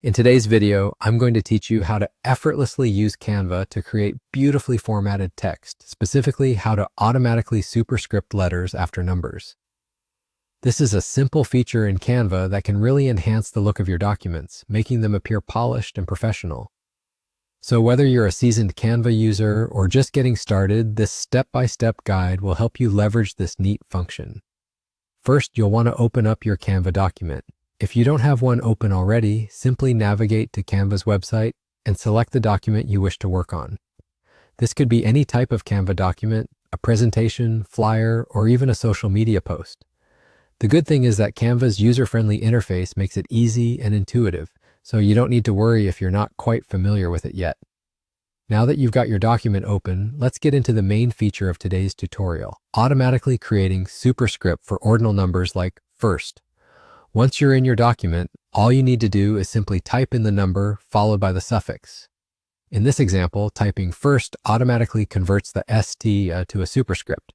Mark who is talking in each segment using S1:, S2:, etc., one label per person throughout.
S1: In today's video, I'm going to teach you how to effortlessly use Canva to create beautifully formatted text, specifically how to automatically superscript letters after numbers. This is a simple feature in Canva that can really enhance the look of your documents, making them appear polished and professional. So whether you're a seasoned Canva user or just getting started, this step-by-step guide will help you leverage this neat function. First, you'll want to open up your Canva document. If you don't have one open already, simply navigate to Canva's website and select the document you wish to work on. This could be any type of Canva document, a presentation, flyer, or even a social media post. The good thing is that Canva's user-friendly interface makes it easy and intuitive, so you don't need to worry if you're not quite familiar with it yet. Now that you've got your document open, let's get into the main feature of today's tutorial, automatically creating superscript for ordinal numbers like first. Once you're in your document, all you need to do is simply type in the number followed by the suffix. In this example, typing first automatically converts the ST to a superscript.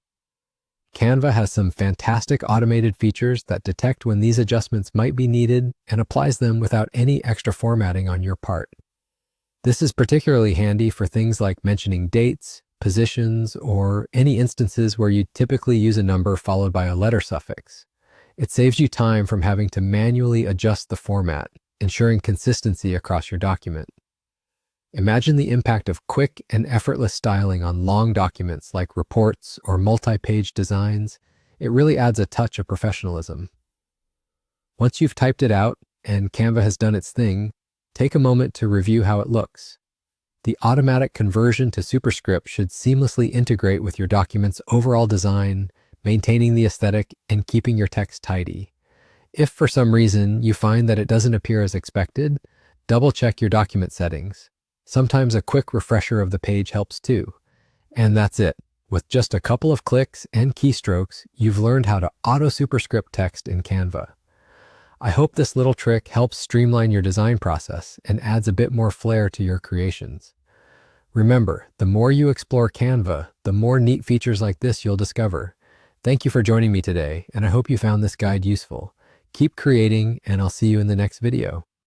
S1: Canva has some fantastic automated features that detect when these adjustments might be needed and applies them without any extra formatting on your part. This is particularly handy for things like mentioning dates, positions, or any instances where you typically use a number followed by a letter suffix. It saves you time from having to manually adjust the format, ensuring consistency across your document. Imagine the impact of quick and effortless styling on long documents like reports or multi-page designs. It really adds a touch of professionalism. Once you've typed it out and Canva has done its thing, take a moment to review how it looks. The automatic conversion to superscript should seamlessly integrate with your document's overall design, maintaining the aesthetic and keeping your text tidy. If for some reason you find that it doesn't appear as expected, double-check your document settings. Sometimes a quick refresher of the page helps too. And that's it. With just a couple of clicks and keystrokes, you've learned how to auto-superscript text in Canva. I hope this little trick helps streamline your design process and adds a bit more flair to your creations. Remember, the more you explore Canva, the more neat features like this you'll discover. Thank you for joining me today, and I hope you found this guide useful. Keep creating, and I'll see you in the next video.